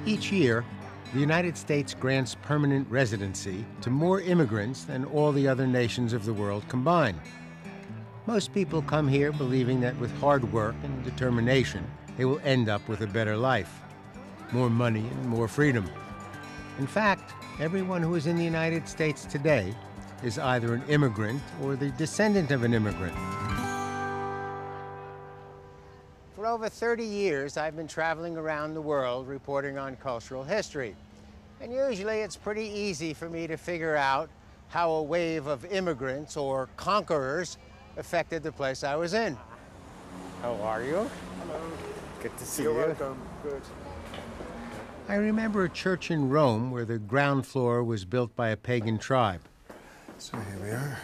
Each year, the United States grants permanent residency to more immigrants than all the other nations of the world combined. Most people come here believing that with hard work and determination, they will end up with a better life, more money and more freedom. In fact, everyone who is in the United States today is either an immigrant or the descendant of an immigrant. For over 30 years, I've been traveling around the world reporting on cultural history. And usually it's pretty easy for me to figure out how a wave of immigrants or conquerors affected the place I was in. How are you? Hello. Good to see You're you. welcome. Good. I remember a church in Rome where the ground floor was built by a pagan tribe. So here we are.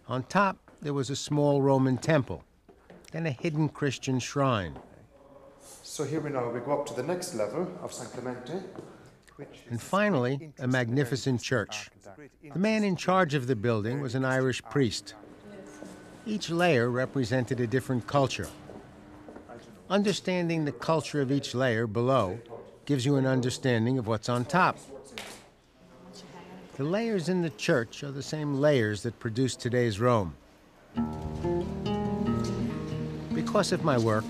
On top, there was a small Roman temple, then a hidden Christian shrine. So here we go up to the next level of San Clemente. And finally, a magnificent church. The man in charge of the building was an Irish priest. Each layer represented a different culture. Understanding the culture of each layer below gives you an understanding of what's on top. The layers in the church are the same layers that produce today's Rome. Because of my work,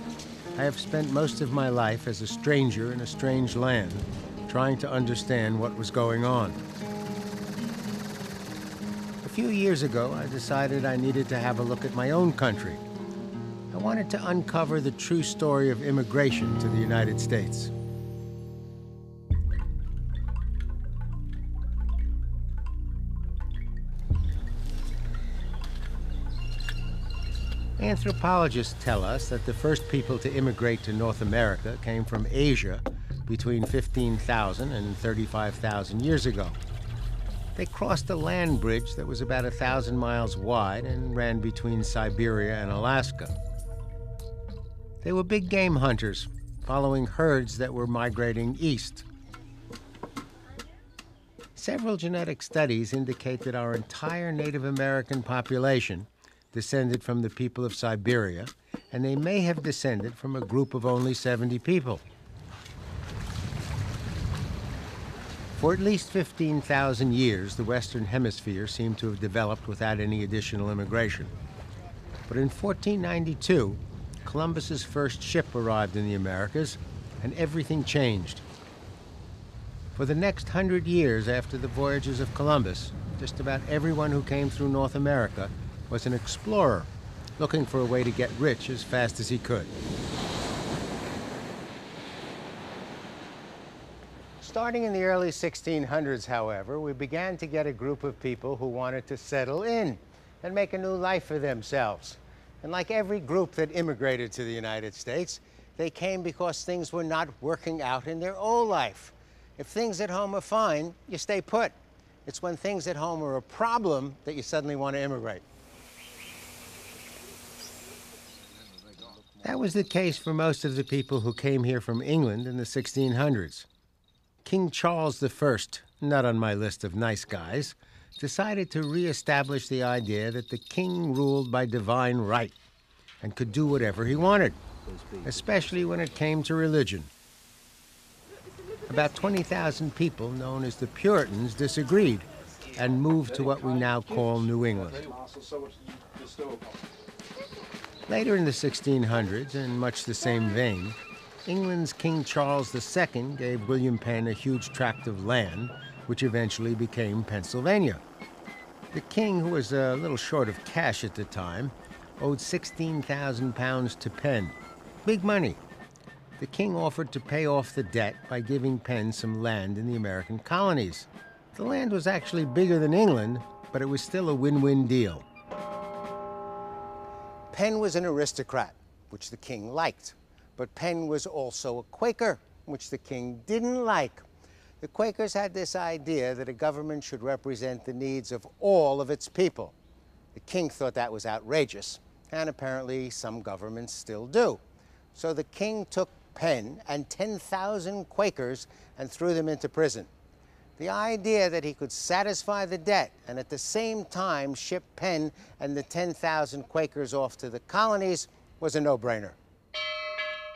I have spent most of my life as a stranger in a strange land, trying to understand what was going on. A few years ago, I decided I needed to have a look at my own country. I wanted to uncover the true story of immigration to the United States. Anthropologists tell us that the first people to immigrate to North America came from Asia between 15,000 and 35,000 years ago. They crossed a land bridge that was about 1,000 miles wide and ran between Siberia and Alaska. They were big game hunters, following herds that were migrating east. Several genetic studies indicate that our entire Native American population descended from the people of Siberia, and they may have descended from a group of only 70 people. For at least 15,000 years, the Western Hemisphere seemed to have developed without any additional immigration. But in 1492, Columbus's first ship arrived in the Americas, and everything changed. For the next 100 years after the voyages of Columbus, just about everyone who came through North America was an explorer, looking for a way to get rich as fast as he could. Starting in the early 1600s, however, we began to get a group of people who wanted to settle in and make a new life for themselves. And like every group that immigrated to the United States, they came because things were not working out in their old life. If things at home are fine, you stay put. It's when things at home are a problem that you suddenly want to immigrate. That was the case for most of the people who came here from England in the 1600s. King Charles I, not on my list of nice guys, decided to reestablish the idea that the king ruled by divine right and could do whatever he wanted, especially when it came to religion. About 20,000 people, known as the Puritans, disagreed and moved to what we now call New England. Later in the 1600s, in much the same vein, England's King Charles II gave William Penn a huge tract of land, which eventually became Pennsylvania. The king, who was a little short of cash at the time, owed 16,000 pounds to Penn. Big money. The king offered to pay off the debt by giving Penn some land in the American colonies. The land was actually bigger than England, but it was still a win-win deal. Penn was an aristocrat, which the king liked. But Penn was also a Quaker, which the king didn't like. The Quakers had this idea that a government should represent the needs of all of its people. The king thought that was outrageous, and apparently some governments still do. So the king took Penn and 10,000 Quakers and threw them into prison. The idea that he could satisfy the debt and at the same time ship Penn and the 10,000 Quakers off to the colonies was a no-brainer.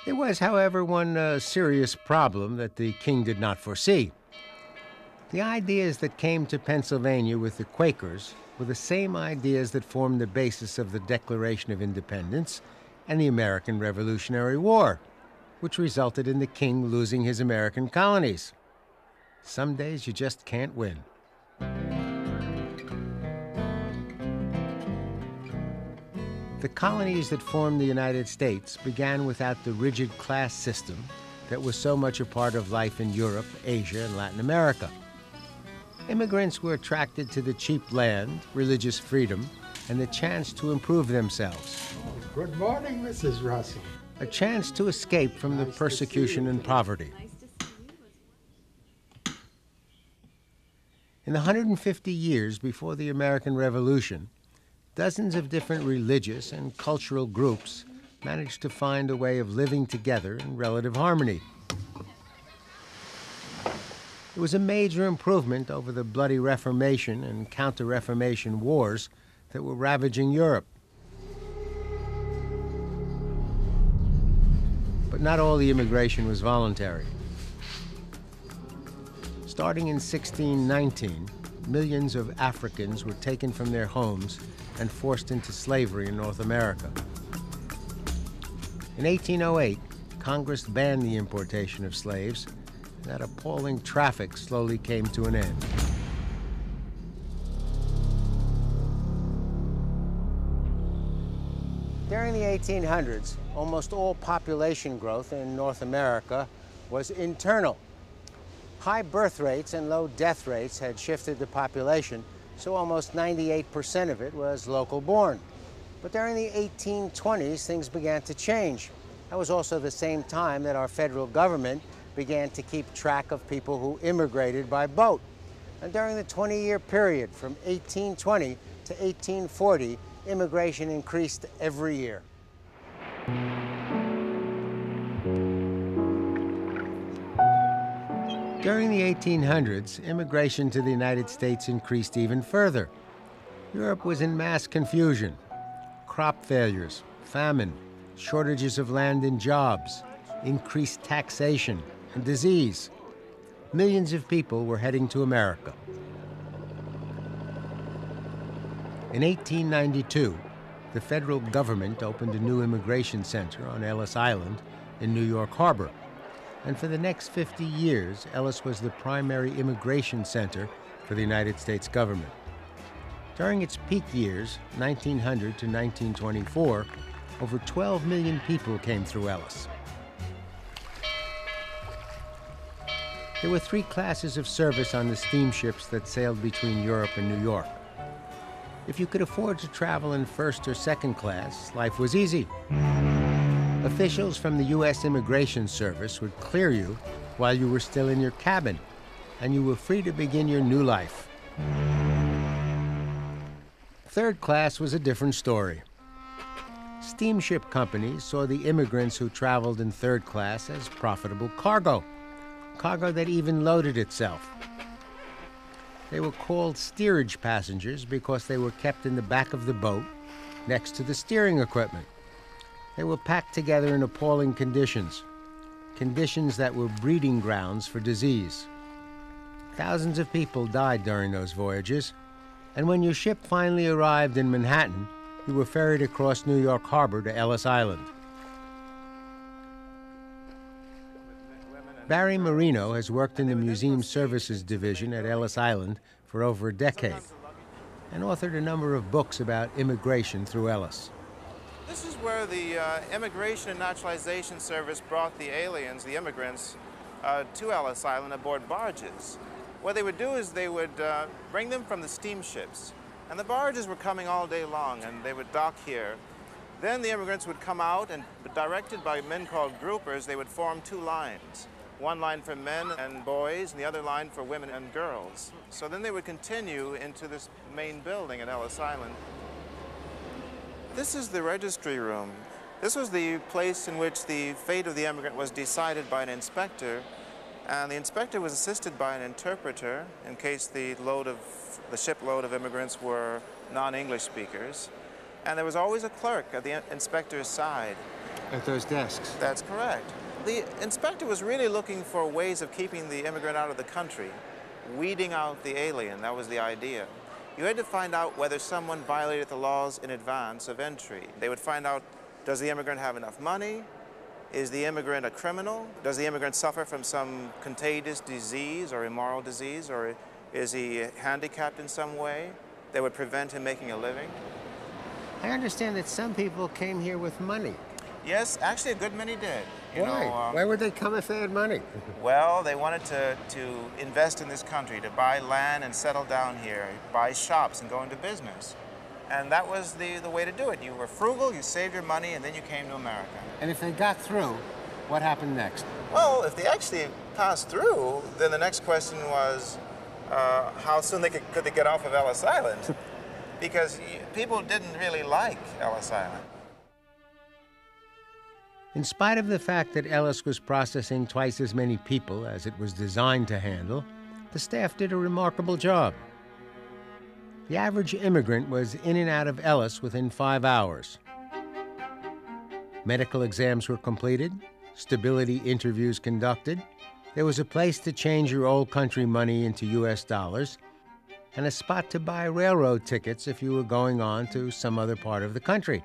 There was, however, one serious problem that the king did not foresee. The ideas that came to Pennsylvania with the Quakers were the same ideas that formed the basis of the Declaration of Independence and the American Revolutionary War, which resulted in the king losing his American colonies. Some days you just can't win. The colonies that formed the United States began without the rigid class system that was so much a part of life in Europe, Asia, and Latin America. Immigrants were attracted to the cheap land, religious freedom, and the chance to improve themselves. Oh, good morning, Mrs. Russell. A chance to escape from the persecution and poverty. In the 150 years before the American Revolution, dozens of different religious and cultural groups managed to find a way of living together in relative harmony. It was a major improvement over the bloody Reformation and Counter-Reformation wars that were ravaging Europe. But not all the immigration was voluntary. Starting in 1619, millions of Africans were taken from their homes and forced into slavery in North America. In 1808, Congress banned the importation of slaves, and that appalling traffic slowly came to an end. During the 1800s, almost all population growth in North America was internal. High birth rates and low death rates had shifted the population, so almost 98% of it was local born. But during the 1820s, things began to change. That was also the same time that our federal government began to keep track of people who immigrated by boat. And during the 20-year period from 1820 to 1840, immigration increased every year. During the 1800s, immigration to the United States increased even further. Europe was in mass confusion. Crop failures, famine, shortages of land and jobs, increased taxation, and disease. Millions of people were heading to America. In 1892, the federal government opened a new immigration center on Ellis Island in New York Harbor. And for the next 50 years, Ellis was the primary immigration center for the United States government. During its peak years, 1900 to 1924, over 12 million people came through Ellis. There were 3 classes of service on the steamships that sailed between Europe and New York. If you could afford to travel in first or second class, life was easy. Officials from the U.S. Immigration Service would clear you while you were still in your cabin, and you were free to begin your new life. Third class was a different story. Steamship companies saw the immigrants who traveled in third class as profitable cargo that even loaded itself. They were called steerage passengers because they were kept in the back of the boat next to the steering equipment. They were packed together in appalling conditions that were breeding grounds for disease. Thousands of people died during those voyages, and when your ship finally arrived in Manhattan, you were ferried across New York Harbor to Ellis Island. Barry Marino has worked in the Museum Services Division at Ellis Island for over a decade and authored a number of books about immigration through Ellis. This is where the Immigration and Naturalization Service brought the aliens, the immigrants, to Ellis Island aboard barges. What they would do is they would bring them from the steamships. And the barges were coming all day long, and they would dock here. Then the immigrants would come out, and directed by men called groupers, they would form 2 lines. One line for men and boys, and the other line for women and girls. So then they would continue into this main building at Ellis Island. This is the registry room. This was the place in which the fate of the immigrant was decided by an inspector, and the inspector was assisted by an interpreter in case the shipload of immigrants were non-English speakers. And there was always a clerk at the inspector's side. At those desks. That's correct. The inspector was really looking for ways of keeping the immigrant out of the country, weeding out the alien. That was the idea. You had to find out whether someone violated the laws in advance of entry. They would find out, does the immigrant have enough money? Is the immigrant a criminal? Does the immigrant suffer from some contagious disease or immoral disease? Or is he handicapped in some way that would prevent him making a living? I understand that some people came here with money. Yes, actually a good many did. Why? Why would they come if they had money? Well, they wanted to invest in this country, to buy land and settle down here, buy shops and go into business. And that was the way to do it. You were frugal, you saved your money, and then you came to America. And if they got through, what happened next? Well, if they actually passed through, then the next question was how soon could they get off of Ellis Island? Because people didn't really like Ellis Island. In spite of the fact that Ellis was processing twice as many people as it was designed to handle, the staff did a remarkable job. The average immigrant was in and out of Ellis within 5 hours. Medical exams were completed, stability interviews conducted, there was a place to change your old country money into US dollars, and a spot to buy railroad tickets if you were going on to some other part of the country.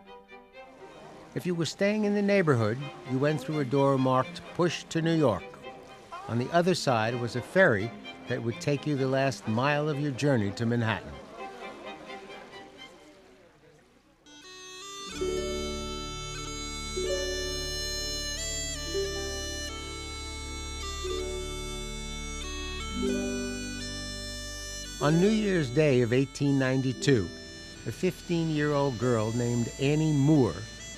If you were staying in the neighborhood, you went through a door marked "Push to New York." On the other side was a ferry that would take you the last mile of your journey to Manhattan. On New Year's Day of 1892, a 15-year-old girl named Annie Moore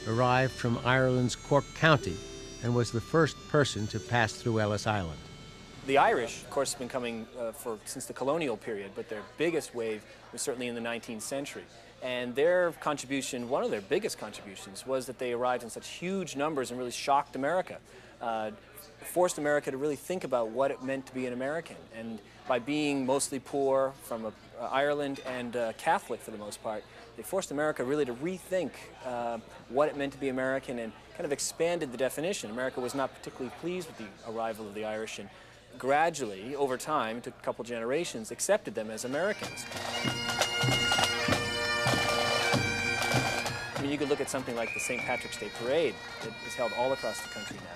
arrived from Ireland's Cork County and was the first person to pass through Ellis Island. The Irish, of course, have been coming since the colonial period, but their biggest wave was certainly in the 19th century. And their contribution, one of their biggest contributions, was that they arrived in such huge numbers and really shocked America. Forced America to really think about what it meant to be an American. And by being mostly poor from Ireland and Catholic for the most part, they forced America really to rethink what it meant to be American and kind of expanded the definition. America was not particularly pleased with the arrival of the Irish and gradually, over time, it took a couple generations, accepted them as Americans. I mean, you could look at something like the St. Patrick's Day Parade that is held all across the country now.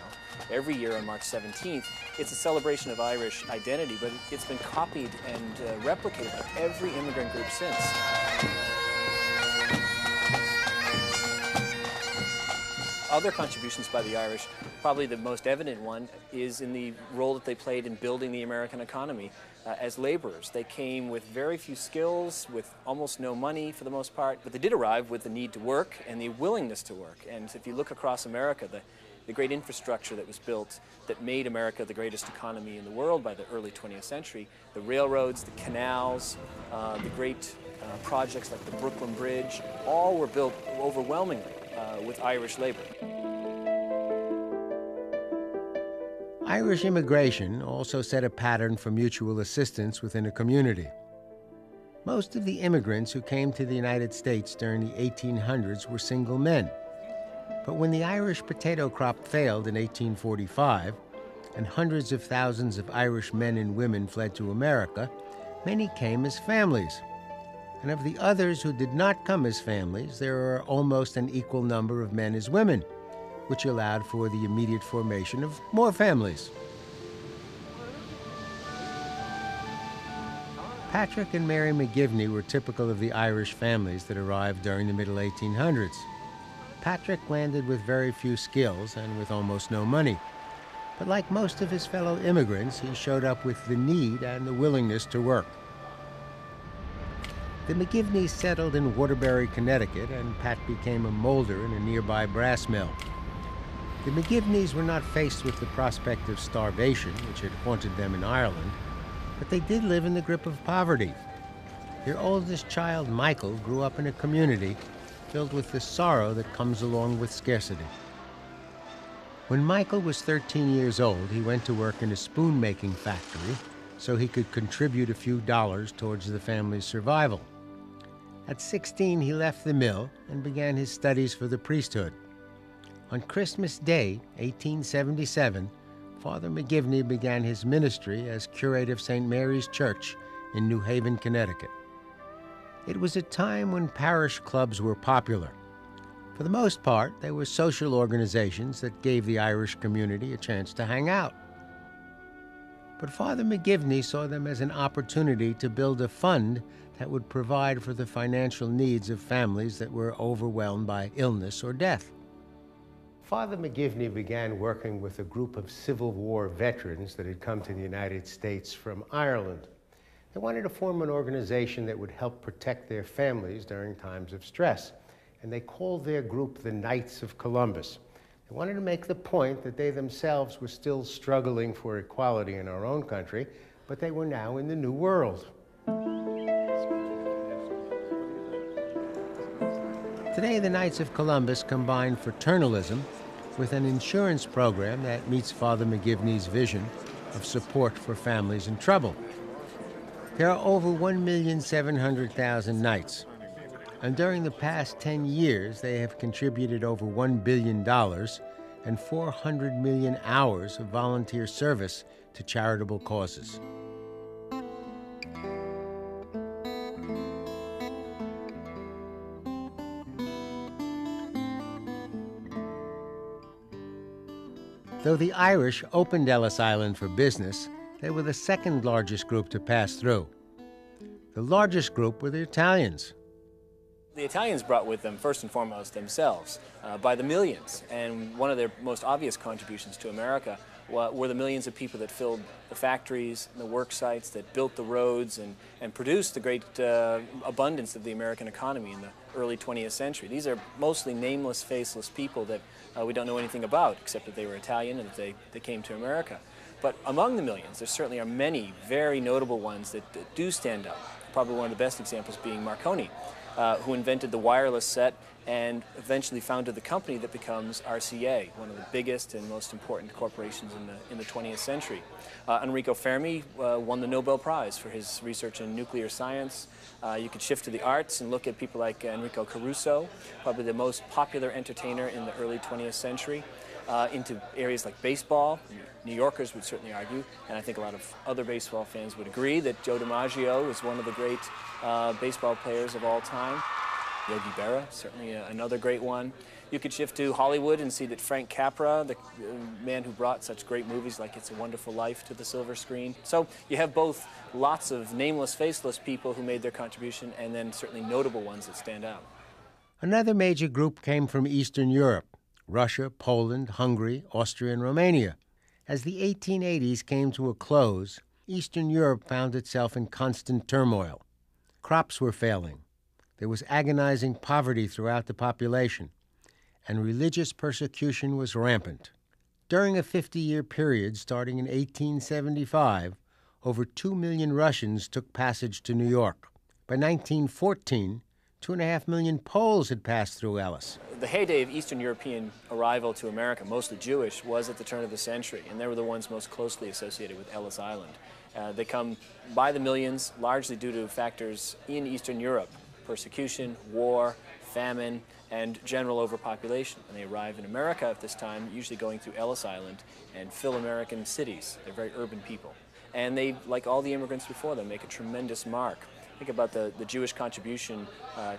Every year on March 17th, it's a celebration of Irish identity, but it's been copied and replicated by every immigrant group since. Other contributions by the Irish, probably the most evident one, is in the role that they played in building the American economy as laborers. They came with very few skills, with almost no money for the most part, but they did arrive with the need to work and the willingness to work. And if you look across America, the great infrastructure that was built that made America the greatest economy in the world by the early 20th century, the railroads, the canals, the great projects like the Brooklyn Bridge, all were built overwhelmingly with Irish labor. Irish immigration also set a pattern for mutual assistance within a community. Most of the immigrants who came to the United States during the 1800s were single men. But when the Irish potato crop failed in 1845, and hundreds of thousands of Irish men and women fled to America, many came as families. And of the others who did not come as families, there are almost an equal number of men as women, which allowed for the immediate formation of more families. Patrick and Mary McGivney were typical of the Irish families that arrived during the middle 1800s. Patrick landed with very few skills and with almost no money. But like most of his fellow immigrants, he showed up with the need and the willingness to work. The McGivneys settled in Waterbury, Connecticut, and Pat became a molder in a nearby brass mill. The McGivneys were not faced with the prospect of starvation, which had haunted them in Ireland, but they did live in the grip of poverty. Their oldest child, Michael, grew up in a community filled with the sorrow that comes along with scarcity. When Michael was 13 years old, he went to work in a spoon-making factory so he could contribute a few dollars towards the family's survival. At 16, he left the mill and began his studies for the priesthood. On Christmas Day, 1877, Father McGivney began his ministry as curate of St. Mary's Church in New Haven, Connecticut. It was a time when parish clubs were popular. For the most part, they were social organizations that gave the Irish community a chance to hang out. But Father McGivney saw them as an opportunity to build a fund that would provide for the financial needs of families that were overwhelmed by illness or death. Father McGivney began working with a group of Civil War veterans that had come to the United States from Ireland. They wanted to form an organization that would help protect their families during times of stress, and they called their group the Knights of Columbus. They wanted to make the point that they themselves were still struggling for equality in our own country, but they were now in the New World. Today, the Knights of Columbus combine fraternalism with an insurance program that meets Father McGivney's vision of support for families in trouble. There are over 1,700,000 Knights, and during the past 10 years, they have contributed over $1 billion and 400 million hours of volunteer service to charitable causes. Though the Irish opened Ellis Island for business, they were the second largest group to pass through. The largest group were the Italians. The Italians brought with them, first and foremost, themselves, by the millions. And one of their most obvious contributions to America were the millions of people that filled the factories, the work sites, that built the roads, and produced the great abundance of the American economy in the early 20th century. These are mostly nameless, faceless people that we don't know anything about, except that they were Italian and that they came to America. But among the millions, there certainly are many very notable ones that do stand out. Probably one of the best examples being Marconi, who invented the wireless set and eventually founded the company that becomes RCA, one of the biggest and most important corporations in the 20th century. Enrico Fermi won the Nobel Prize for his research in nuclear science. You could shift to the arts and look at people like Enrico Caruso, probably the most popular entertainer in the early 20th century, into areas like baseball. New Yorkers would certainly argue, and I think a lot of other baseball fans would agree, that Joe DiMaggio is one of the great baseball players of all time. Yogi Berra, certainly another great one. You could shift to Hollywood and see that Frank Capra, the man who brought such great movies like It's a Wonderful Life to the silver screen. So you have both lots of nameless, faceless people who made their contribution, and then certainly notable ones that stand out. Another major group came from Eastern Europe: Russia, Poland, Hungary, Austria, and Romania. As the 1880s came to a close, Eastern Europe found itself in constant turmoil. Crops were failing. There was agonizing poverty throughout the population, and religious persecution was rampant. During a 50-year period starting in 1875, over 2 million Russians took passage to New York. By 1914, 2.5 million Poles had passed through Ellis. The heyday of Eastern European arrival to America, mostly Jewish, was at the turn of the century, and they were the ones most closely associated with Ellis Island. They come by the millions, largely due to factors in Eastern Europe: persecution, war, famine, and general overpopulation. And they arrive in America at this time, usually going through Ellis Island, and fill American cities. They're very urban people. And they, like all the immigrants before them, make a tremendous mark. Think about the Jewish contribution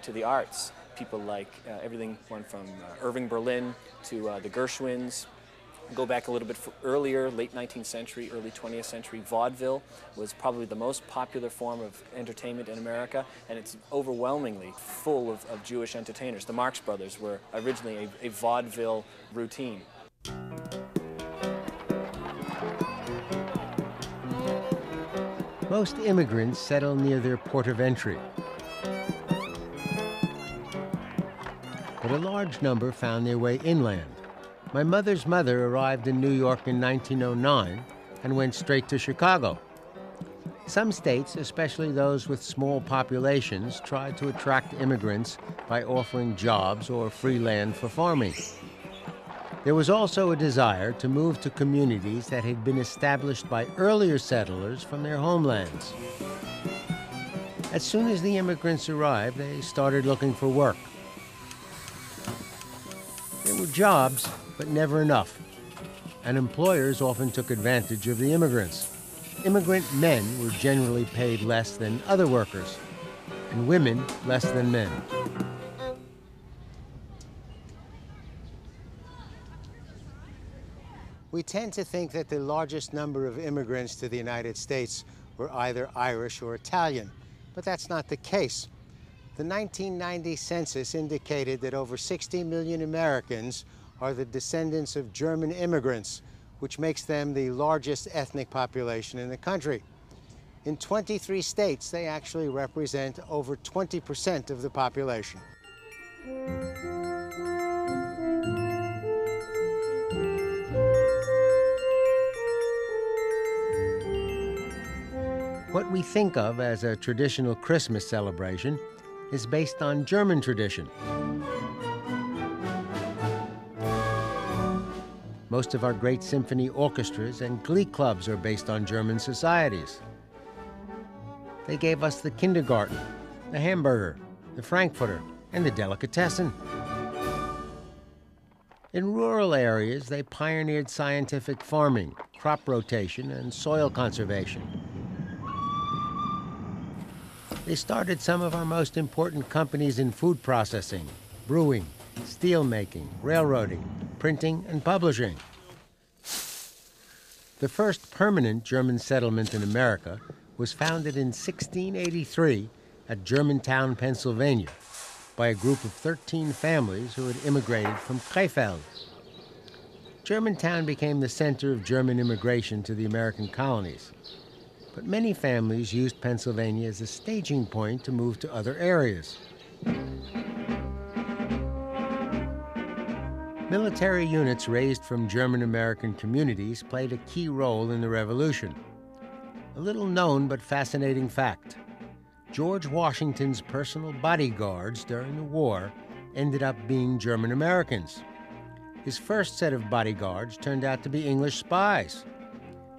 to the arts. People like everything went from Irving Berlin to the Gershwins. Go back a little bit earlier, late 19th century, early 20th century, vaudeville was probably the most popular form of entertainment in America, and it's overwhelmingly full of Jewish entertainers. The Marx Brothers were originally a vaudeville routine. Most immigrants settle near their port of entry, but a large number found their way inland. My mother's mother arrived in New York in 1909 and went straight to Chicago. Some states, especially those with small populations, tried to attract immigrants by offering jobs or free land for farming. There was also a desire to move to communities that had been established by earlier settlers from their homelands. As soon as the immigrants arrived, they started looking for work. There were jobs, but never enough. And employers often took advantage of the immigrants. Immigrant men were generally paid less than other workers, and women less than men. We tend to think that the largest number of immigrants to the United States were either Irish or Italian, but that's not the case. The 1990 census indicated that over 60 million Americans are the descendants of German immigrants, which makes them the largest ethnic population in the country. In 23 states, they actually represent over 20% of the population. What we think of as a traditional Christmas celebration is based on German tradition. Most of our great symphony orchestras and glee clubs are based on German societies. They gave us the kindergarten, the hamburger, the frankfurter, and the delicatessen. In rural areas, they pioneered scientific farming, crop rotation, and soil conservation. They started some of our most important companies in food processing, brewing, steel making, railroading, printing, and publishing. The first permanent German settlement in America was founded in 1683 at Germantown, Pennsylvania, by a group of 13 families who had immigrated from Krefeld. Germantown became the center of German immigration to the American colonies. But many families used Pennsylvania as a staging point to move to other areas. Military units raised from German-American communities played a key role in the Revolution. A little known but fascinating fact: George Washington's personal bodyguards during the war ended up being German-Americans. His first set of bodyguards turned out to be English spies.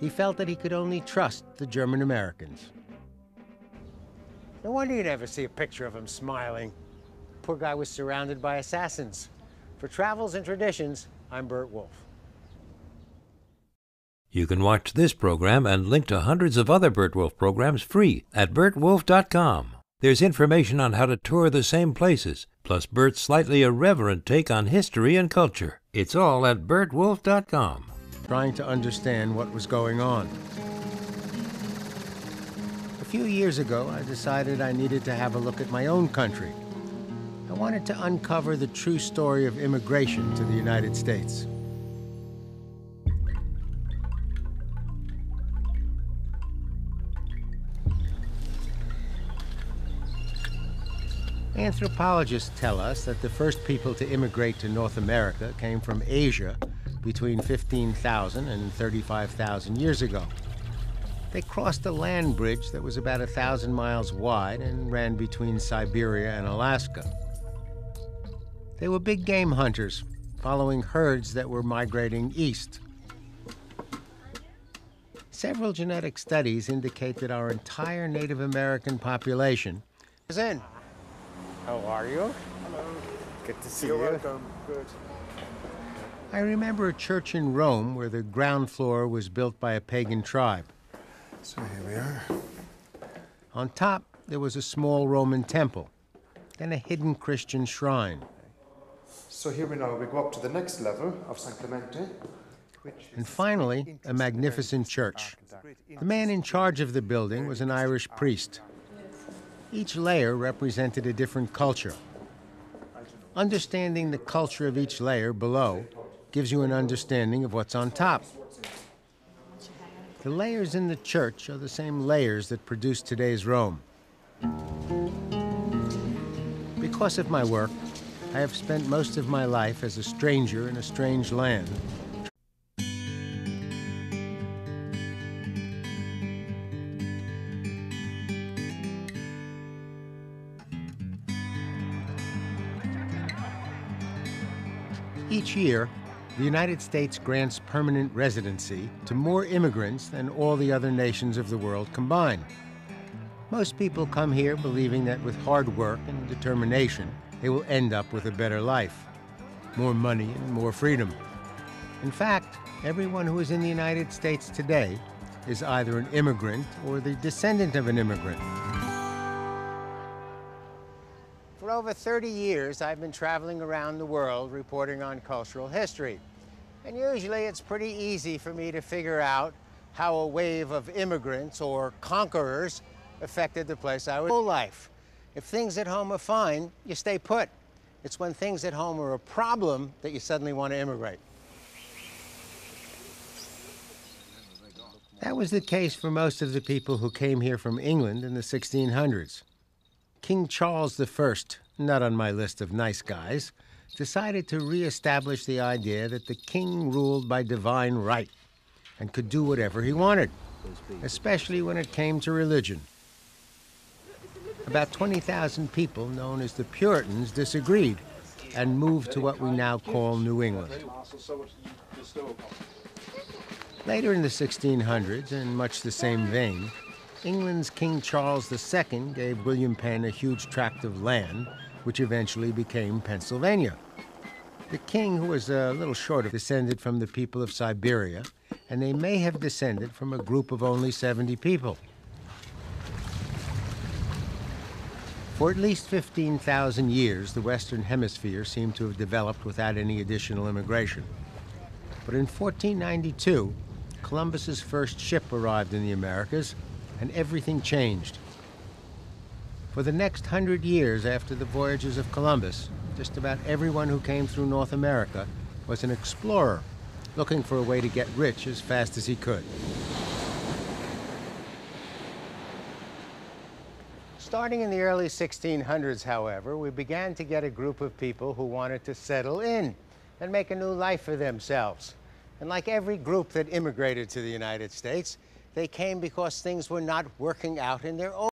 He felt that he could only trust the German-Americans. No wonder you never see a picture of him smiling. Poor guy was surrounded by assassins. For Travels and Traditions, I'm BURT WOLF. You can watch this program and link to hundreds of other BURT WOLF programs free at burtwolf.com. There's information on how to tour the same places, plus Burt's slightly irreverent take on history and culture. It's all at burtwolf.com. Trying to understand what was going on. A few years ago, I decided I needed to have a look at my own country. I wanted to uncover the true story of immigration to the United States. Anthropologists tell us that the first people to immigrate to North America came from Asia between 15,000 and 35,000 years ago. They crossed a land bridge that was about 1,000 miles wide and ran between Siberia and Alaska. They were big game hunters, following herds that were migrating east. Several genetic studies indicate that our entire Native American population is in. How are you? Hello. Good to see You're you. welcome. Good. I remember a church in Rome where the ground floor was built by a pagan tribe. So here we are. On top, there was a small Roman temple, then a hidden Christian shrine. So here we go up to the next level of San Clemente. And finally, a magnificent church. The man in charge of the building was an Irish priest. Each layer represented a different culture. Understanding the culture of each layer below gives you an understanding of what's on top. The layers in the church are the same layers that produce today's Rome. Because of my work, I have spent most of my life as a stranger in a strange land. Each year, the United States grants permanent residency to more immigrants than all the other nations of the world combined. Most people come here believing that with hard work and determination, they will end up with a better life. more money, and more freedom. In fact, everyone who is in the United States today is either an immigrant or the descendant of an immigrant. For over 30 years, I've been traveling around the world reporting on cultural history. And usually it's pretty easy for me to figure out how a wave of immigrants or conquerors affected the place I was whole life. If things at home are fine, you stay put. It's when things at home are a problem that you suddenly want to immigrate. That was the case for most of the people who came here from England in the 1600s. King Charles I, not on my list of nice guys, decided to reestablish the idea that the king ruled by divine right and could do whatever he wanted, especially when it came to religion. About 20,000 people, known as the Puritans, disagreed and moved to what we now call New England. Later in the 1600s, in much the same vein, England's King Charles II gave William Penn a huge tract of land, which eventually became Pennsylvania. The king, who was a little short of, descended from the people of Siberia, and they may have descended from a group of only 70 people. For at least 15,000 years, the Western Hemisphere seemed to have developed without any additional immigration. But in 1492, Columbus's first ship arrived in the Americas, and everything changed. For the next 100 years after the voyages of Columbus, just about everyone who came through North America was an explorer, looking for a way to get rich as fast as he could. Starting in the early 1600s, however, we began to get a group of people who wanted to settle in and make a new life for themselves. And like every group that immigrated to the United States, they came because things were not working out in their own